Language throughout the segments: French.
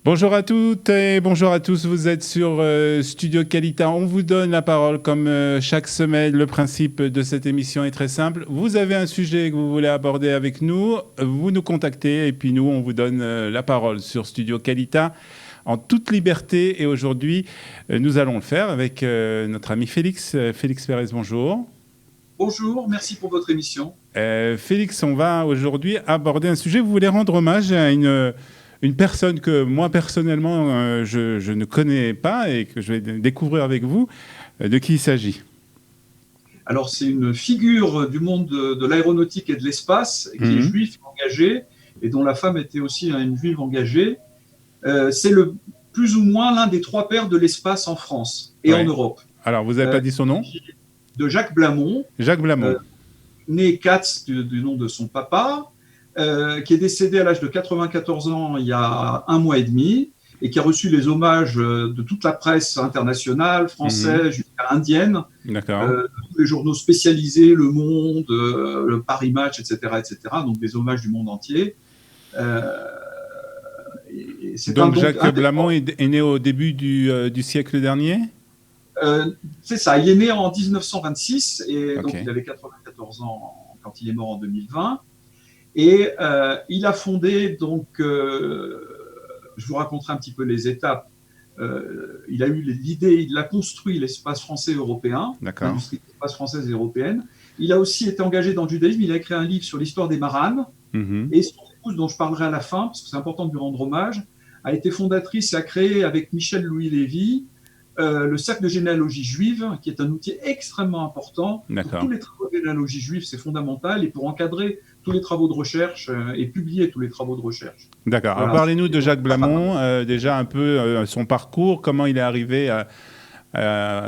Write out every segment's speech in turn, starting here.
Bonjour à toutes et bonjour à tous, vous êtes sur Studio Qualita. On vous donne la parole comme chaque semaine. Le principe de cette émission est très simple. Vous avez un sujet que vous voulez aborder avec nous, vous nous contactez et puis nous, on vous donne la parole sur Studio Qualita en toute liberté. Et aujourd'hui, nous allons le faire avec notre ami Félix. Félix Pérez, bonjour. Bonjour, merci pour votre émission. Félix, on va aujourd'hui aborder un sujet. Vous voulez rendre hommage à une personne que moi, personnellement, je ne connais pas et que je vais découvrir avec vous. De qui il s'agit? Alors, c'est une figure du monde de l'aéronautique et de l'espace qui est juif engagé et dont la femme était aussi une juive engagée. C'est plus ou moins l'un des trois pères de l'espace en France et en Europe. Alors, vous n'avez pas dit son nom? De Jacques Blamont. Jacques Blamont. Né Katz du nom de son papa. Qui est décédé à l'âge de 94 ans il y a 1 mois et demi et qui a reçu les hommages de toute la presse internationale, française, jusqu'à indienne, tous les journaux spécialisés, Le Monde, le Paris Match, etc., donc des hommages du monde entier. Donc Jacques Blamont est né au début du siècle dernier? C'est ça, il est né en 1926 et donc il avait 94 ans quand il est mort en 2020. Et il a fondé, donc, je vous raconterai un petit peu les étapes. Il a eu l'idée, il a construit l'espace français européen, l'industrie de l'espace française et européenne. Il a aussi été engagé dans le judaïsme, il a écrit un livre sur l'histoire des Maranes. Et son épouse, dont je parlerai à la fin, parce que c'est important de lui rendre hommage, a été fondatrice et a créé avec Michel Louis Lévy le cercle de généalogie juive, qui est un outil extrêmement important. Pour tous les travaux de généalogie juive, c'est fondamental, et pour encadrer tous les travaux de recherche et publier tous les travaux de recherche. D'accord. Voilà. Alors parlez-nous de Jacques Blamont, déjà un peu son parcours, comment il est arrivé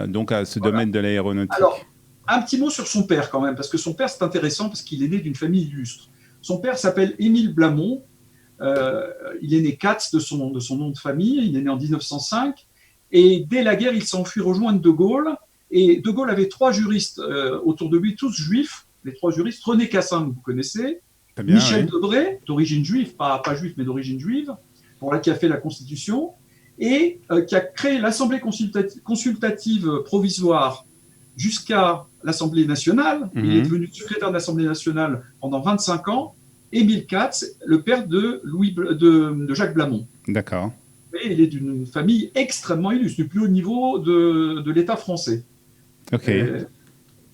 donc à ce domaine de l'aéronautique. Alors, un petit mot sur son père quand même, parce que son père c'est intéressant, parce qu'il est né d'une famille illustre. Son père s'appelle Émile Blamont, il est né Katz de son nom de famille, il est né en 1905, et dès la guerre, il s'enfuit rejoindre De Gaulle, et De Gaulle avait 3 juristes autour de lui, tous juifs, les 3 juristes, René Cassin, que vous connaissez, bien, Michel Debré, d'origine juive, pas juif, mais d'origine juive, qui a fait la Constitution, et qui a créé l'Assemblée consultative provisoire jusqu'à l'Assemblée nationale. Il est devenu secrétaire de l'Assemblée nationale pendant 25 ans, Émile Katz, le père de Jacques Blamont. D'accord. Et il est d'une famille extrêmement illustre, du plus haut niveau de l'État français.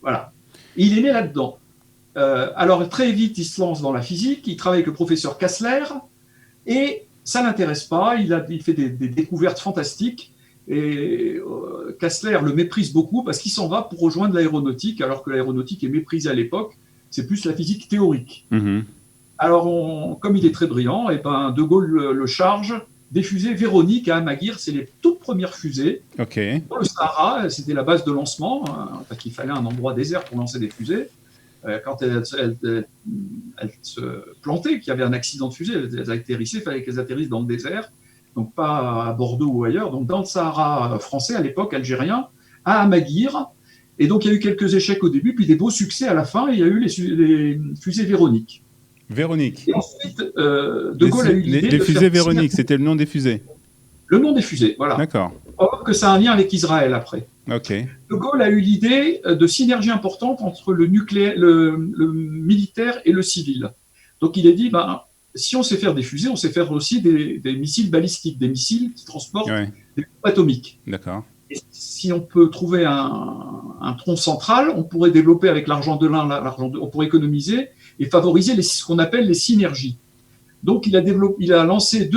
Voilà. Il est né là-dedans. Alors, très vite, il se lance dans la physique, il travaille avec le professeur Kassler, et ça ne l'intéresse pas, il fait des découvertes fantastiques, et Kassler le méprise beaucoup parce qu'il s'en va pour rejoindre l'aéronautique, alors que l'aéronautique est méprisée à l'époque, c'est plus la physique théorique. Alors, comme il est très brillant, et De Gaulle le charge des fusées Véronique à Amaguir, c'est les toutes premières fusées. Dans le Sahara, c'était la base de lancement, parce qu'il fallait un endroit désert pour lancer des fusées. Quand elles se plantaient, qu'il y avait un accident de fusée, elles atterrissaient, il fallait qu'elles atterrissent dans le désert, donc pas à Bordeaux ou ailleurs, donc dans le Sahara français, à l'époque algérien, à Amaguir. Et donc il y a eu quelques échecs au début, puis des beaux succès à la fin, et il y a eu les fusées Véronique. Et ensuite, De Gaulle a eu l'idée les fusées Véronique, c'était le nom des fusées. Le nom des fusées, voilà. D'accord. On va voir que ça a un lien avec Israël après. De Gaulle a eu l'idée de synergie importante entre le nucléaire, le militaire et le civil. Donc il a dit, si on sait faire des fusées, on sait faire aussi des missiles balistiques, des missiles qui transportent des bombes atomiques. D'accord. Et si on peut trouver un tronc central, on pourrait développer avec l'argent de l'un, on pourrait économiser et favoriser ce qu'on appelle les synergies. Donc il a lancé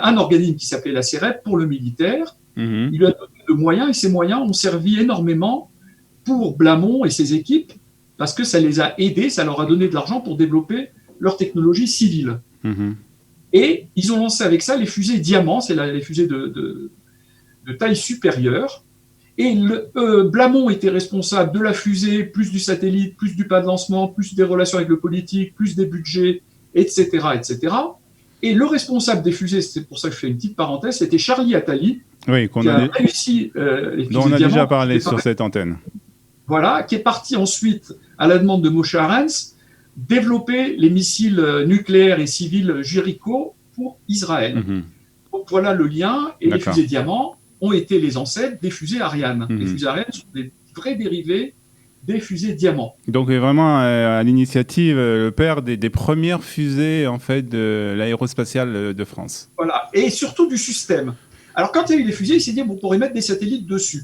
un organisme qui s'appelait la CEREP pour le militaire. Il lui a donné de moyens, et ces moyens ont servi énormément pour Blamont et ses équipes, parce que ça les a aidés, ça leur a donné de l'argent pour développer leur technologie civile. Et ils ont lancé avec ça les fusées Diamant, c'est les fusées de taille supérieure. Et Blamont était responsable de la fusée, plus du satellite, plus du pas de lancement, plus des relations avec le politique, plus des budgets, etc., etc. Et le responsable des fusées, c'est pour ça que je fais une petite parenthèse, c'était Charlie Attali, qui a réussi les fusées dont on a Diamant, déjà parlé sur cette antenne. Voilà, qui est parti ensuite, à la demande de Moshe Arens, développer les missiles nucléaires et civils Jericho pour Israël. Donc, voilà le lien. Et les D'accord. fusées Diamant ont été les ancêtres des fusées Ariane. Les fusées Ariane sont des vrais dérivés des fusées Diamant. Donc vraiment à l'initiative, le père des premières fusées en fait de l'aérospatiale de France. Voilà, et surtout du système. Alors quand il y a eu les fusées, il s'est dit bon, on pourrait mettre des satellites dessus.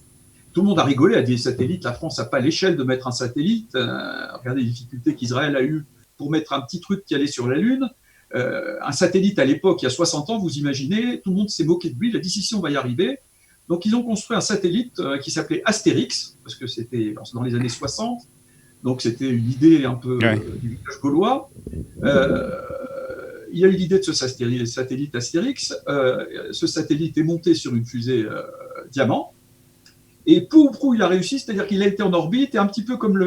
Tout le monde a rigolé, a dit satellites, la France n'a pas l'échelle de mettre un satellite. Regardez les difficultés qu'Israël a eues pour mettre un petit truc qui allait sur la Lune. Un satellite à l'époque, il y a 60 ans, vous imaginez, tout le monde s'est moqué de lui, il a dit si on va y arriver. Donc ils ont construit un satellite qui s'appelait Astérix, parce que c'était dans les années 60, donc c'était une idée un peu du village gaulois. Il a eu l'idée de ce satellite Astérix. Ce satellite est monté sur une fusée Diamant, et peu ou prou il a réussi, c'est-à-dire qu'il a été en orbite, et un petit peu comme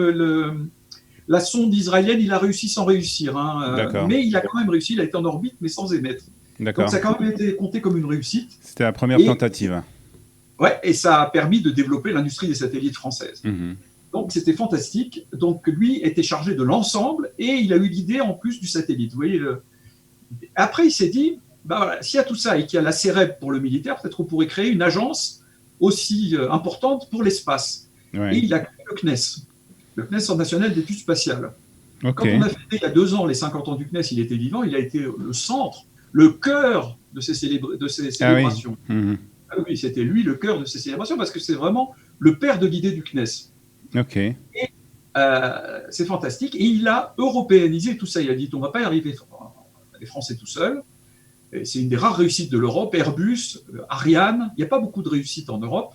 la sonde israélienne, il a réussi sans réussir. Mais il a quand même réussi, il a été en orbite, mais sans émettre. Donc ça a quand même été compté comme une réussite. C'était la première tentative. Ouais, et ça a permis de développer l'industrie des satellites françaises. Donc c'était fantastique. Donc lui était chargé de l'ensemble et il a eu l'idée en plus du satellite. Vous voyez Après il s'est dit, bah voilà, s'il y a tout ça et qu'il y a la CEREB pour le militaire, peut-être qu'on pourrait créer une agence aussi importante pour l'espace. Et il a créé le CNES, le CNES national d'études spatiales. Quand on a fêté il y a 2 ans les 50 ans du CNES, il était vivant, il a été le centre, le cœur de ces célébrations. Oui, c'était lui le cœur de ces célébrations parce que c'est vraiment le père de l'idée du CNES. Et c'est fantastique. Et il a européanisé tout ça. Il a dit on ne va pas y arriver, les Français tout seuls. C'est une des rares réussites de l'Europe. Airbus, Ariane, il n'y a pas beaucoup de réussites en Europe.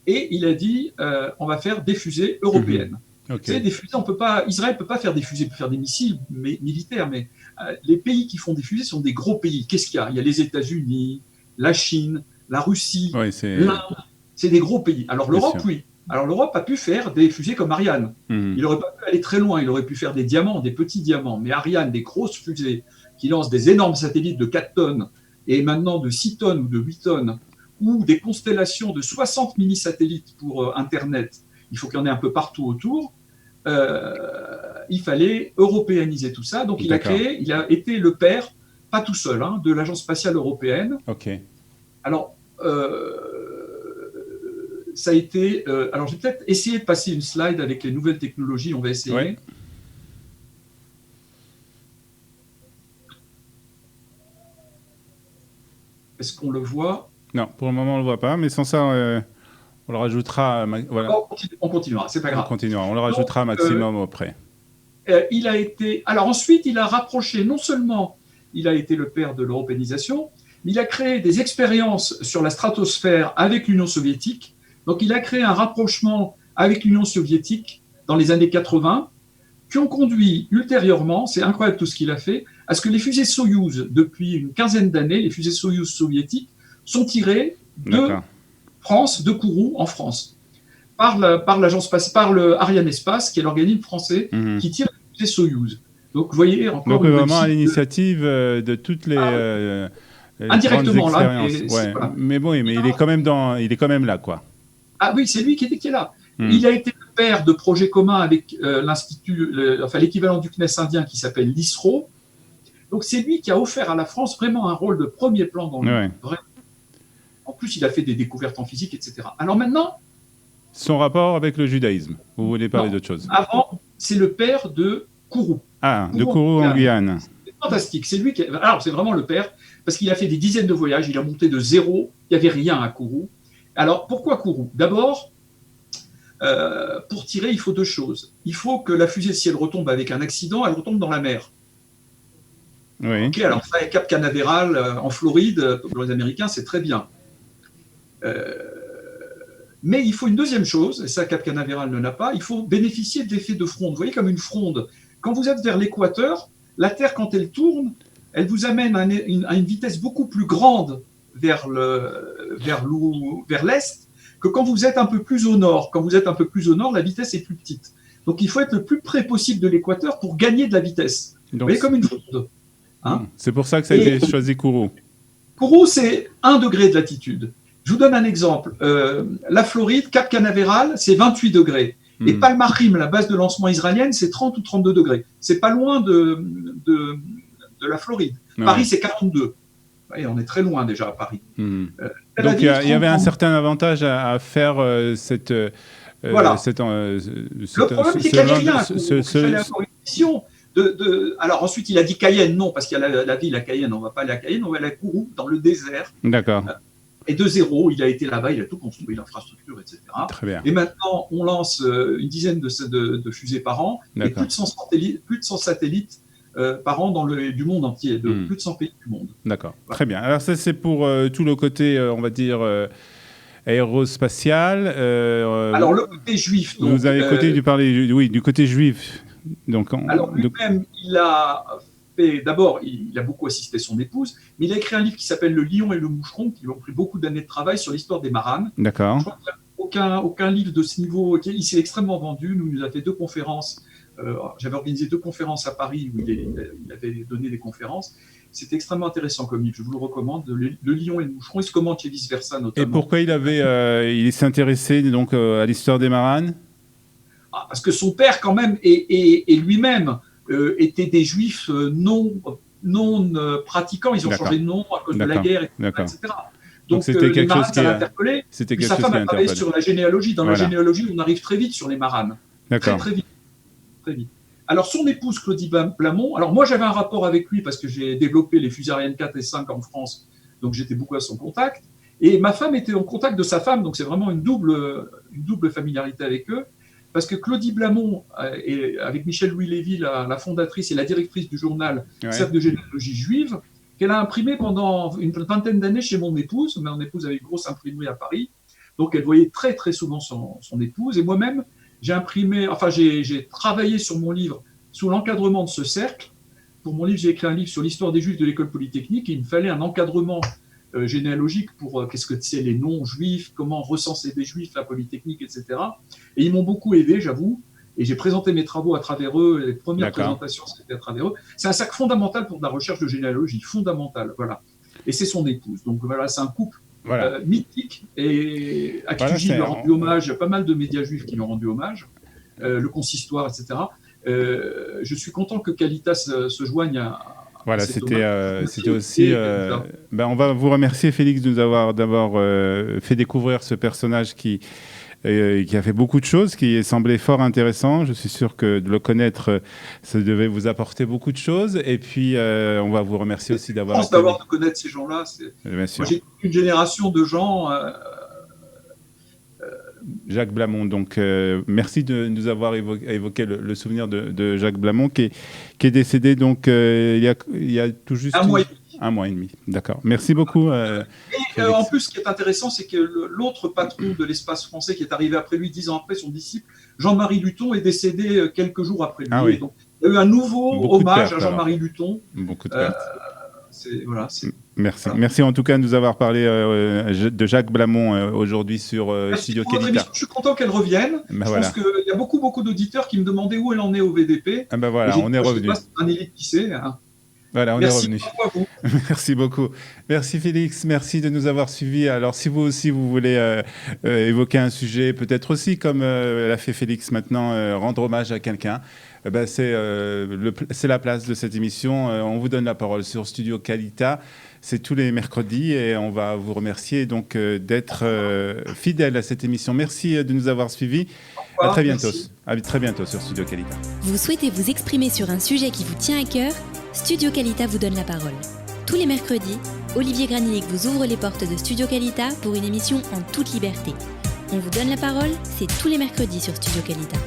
Et il a dit on va faire des fusées européennes. Des fusées, on peut pas, Israël ne peut pas faire des fusées, il peut faire des missiles militaires, mais les pays qui font des fusées sont des gros pays. Qu'est-ce qu'il y a ? Il y a les États-Unis, la Chine, la Russie, l'Inde, c'est des gros pays. Alors l'Europe, oui. Alors l'Europe a pu faire des fusées comme Ariane. Il n'aurait pas pu aller très loin, il aurait pu faire des diamants, des petits diamants. Mais Ariane, des grosses fusées qui lancent des énormes satellites de 4 tonnes et maintenant de 6 tonnes ou de 8 tonnes, ou des constellations de 60 mini-satellites pour Internet, il faut qu'il y en ait un peu partout autour. Il fallait européaniser tout ça. Donc il a été le père, pas tout seul, de l'Agence spatiale européenne. Alors, ça a été... alors, je vais peut-être essayer de passer une slide avec les nouvelles technologies. On va essayer. Est-ce qu'on le voit ? Non, pour le moment, on ne le voit pas. Mais sans ça, on le rajoutera... Voilà. On continuera, c'est pas grave. On le rajoutera maximum après. Il a été... Alors ensuite, il a rapproché, non seulement il a été le père de l'européanisation, mais il a créé des expériences sur la stratosphère avec l'Union soviétique. Donc, il a créé un rapprochement avec l'Union soviétique dans les années 80, qui ont conduit ultérieurement, c'est incroyable tout ce qu'il a fait, à ce que les fusées Soyouz, depuis une quinzaine d'années, les fusées Soyouz soviétiques, sont tirées de France, de Kourou, en France, par le Ariane Espace, qui est l'organisme français qui tire les fusées Soyouz. Donc, vous voyez, encore donc vraiment à l'initiative de toutes les... indirectement là, mais bon, mais il est quand même là, quoi. Ah oui, c'est lui qui est là. Il a été le père de projets communs avec l'équivalent du CNES indien qui s'appelle l'ISRO. Donc c'est lui qui a offert à la France vraiment un rôle de premier plan dans le vrai. En plus, il a fait des découvertes en physique, etc. Alors maintenant, son rapport avec le judaïsme. Vous voulez parler d'autre chose ? Avant, c'est le père de Kourou. De Kourou en Guyane. C'est fantastique. C'est lui alors c'est vraiment le père parce qu'il a fait des dizaines de voyages. Il a monté de zéro. Il n'y avait rien à Kourou. Alors, pourquoi Kourou ? D'abord, pour tirer, il faut 2 choses. Il faut que la fusée, si elle retombe avec un accident, elle retombe dans la mer. Alors ça, Cap Canaveral en Floride, pour les Américains, c'est très bien. Mais il faut une deuxième chose, et ça, Cap Canaveral ne l'a pas, il faut bénéficier de l'effet de fronde. Vous voyez, comme une fronde. Quand vous êtes vers l'équateur, la Terre, quand elle tourne, elle vous amène à une vitesse beaucoup plus grande vers l'est que quand vous êtes un peu plus au nord. Quand vous êtes un peu plus au nord, la vitesse est plus petite. Donc, il faut être le plus près possible de l'équateur pour gagner de la vitesse. Donc, vous voyez, comme une fronde. C'est pour ça que ça a été choisi Kourou. Kourou, c'est 1 degré de latitude. Je vous donne un exemple. La Floride, Cap Canaveral, c'est 28 degrés. Et Palmarim, la base de lancement israélienne, c'est 30 ou 32 degrés. C'est pas loin de la Floride. Paris, c'est 42. Et on est très loin déjà à Paris. Donc il y avait un certain avantage à faire cette... voilà. Le problème, c'est qu'il n'y avait rien. Il fallait avoir une mission. Alors ensuite, il a dit Cayenne, non, parce qu'il y a la ville à Cayenne, on ne va pas aller à Cayenne, on va aller à Kourou, dans le désert. D'accord. Et de zéro, il a été là-bas, il a tout construit, l'infrastructure, etc. Très bien. Et maintenant, on lance une dizaine de fusées par an, et plus de 100 satellites par an du monde entier, de plus de 100 pays du monde. D'accord, voilà. Très bien. Alors ça, c'est pour tout le côté, on va dire, aérospatial. Alors le côté juif. Donc, vous avez du côté juif. Donc, alors lui-même, il a fait, d'abord, il a beaucoup assisté son épouse, mais il a écrit un livre qui s'appelle Le Lion et le Moucheron, qui lui ont pris beaucoup d'années de travail sur l'histoire des maranes. D'accord. Je crois qu'il n'y a aucun livre de ce niveau. Il s'est extrêmement vendu. Il nous a fait 2 conférences. J'avais organisé 2 conférences à Paris où il avait donné des conférences. C'était extrêmement intéressant comme livre. Je vous le recommande. Le Lion et le Moucheron. Il se commente chez Vice Versa notamment. Et pourquoi il s'est intéressé donc à l'histoire des maranes? Parce que son père, quand même, et lui-même étaient des juifs non pratiquants. Ils ont changé de nom à cause de la guerre, etc. Donc c'était quelque chose qui a interpellé. Sa femme a travaillé sur la généalogie. Dans la généalogie, on arrive très vite sur les maranes. D'accord. Très vite. Très vite. Alors, son épouse, Claudie Blamont, alors moi, j'avais un rapport avec lui parce que j'ai développé les fusées Ariane 4 et 5 en France, donc j'étais beaucoup à son contact. Et ma femme était en contact de sa femme, donc c'est vraiment une double familiarité avec eux. Parce que Claudie Blamont, avec Michel Louis Lévy, la fondatrice et la directrice du journal Cercle de généalogie juive, qu'elle a imprimé pendant une vingtaine d'années chez mon épouse. Mon épouse avait une grosse imprimerie à Paris, donc elle voyait très très souvent son épouse. Et moi-même, j'ai travaillé sur mon livre sous l'encadrement de ce cercle. Pour mon livre, j'ai écrit un livre sur l'histoire des Juifs de l'école polytechnique et il me fallait un encadrement généalogique pour qu'est-ce que c'est les noms juifs, comment recenser des juifs, la polytechnique, etc. Et ils m'ont beaucoup aidé, j'avoue, et j'ai présenté mes travaux à travers eux, les premières présentations c'était à travers eux. C'est un sac fondamental pour de la recherche de généalogie, fondamental, voilà. Et c'est son épouse, donc voilà, c'est un couple mythique et à qui j'ai rendu hommage. Il y a pas mal de médias juifs qui lui ont rendu hommage, le consistoire, etc. Je suis content que Calitas se joigne à... Voilà, c'était aussi... on va vous remercier, Félix, de nous avoir d'abord fait découvrir ce personnage qui a fait beaucoup de choses, qui semblait fort intéressant. Je suis sûr que de le connaître, ça devait vous apporter beaucoup de choses. Et puis, on va vous remercier aussi d'avoir... de connaître ces gens-là. Moi, j'ai une génération de gens... Jacques Blamont, donc merci de nous avoir évoqué le souvenir de Jacques Blamont qui est décédé donc il y a tout juste un mois et demi. D'accord. Merci beaucoup. En plus, ce qui est intéressant, c'est que l'autre patron de l'espace français qui est arrivé après lui, 10 ans après, son disciple, Jean-Marie Luton, est décédé quelques jours après lui. Oui. Donc, il y a eu un nouveau hommage à Jean-Marie Luton. Beaucoup de pertes. Merci. Voilà. Merci en tout cas de nous avoir parlé de Jacques Blamont aujourd'hui sur Studio Kalita. Je suis content qu'elle revienne. Je pense qu'il y a beaucoup d'auditeurs qui me demandaient où elle en est au VDP. On est revenu. Un élite qui sait. Voilà, on est revenu. À vous. Merci beaucoup. Merci Félix, merci de nous avoir suivis. Alors si vous aussi vous voulez évoquer un sujet, peut-être aussi comme l'a fait Félix maintenant, rendre hommage à quelqu'un, c'est la place de cette émission. On vous donne la parole sur Studio Kalita. C'est tous les mercredis et on va vous remercier donc d'être fidèle à cette émission. Merci de nous avoir suivis. À très bientôt. À très bientôt sur Studio Kalita. Vous souhaitez vous exprimer sur un sujet qui vous tient à cœur? Studio Kalita vous donne la parole. Tous les mercredis, Olivier Granillic vous ouvre les portes de Studio Kalita pour une émission en toute liberté. On vous donne la parole, c'est tous les mercredis sur Studio Kalita.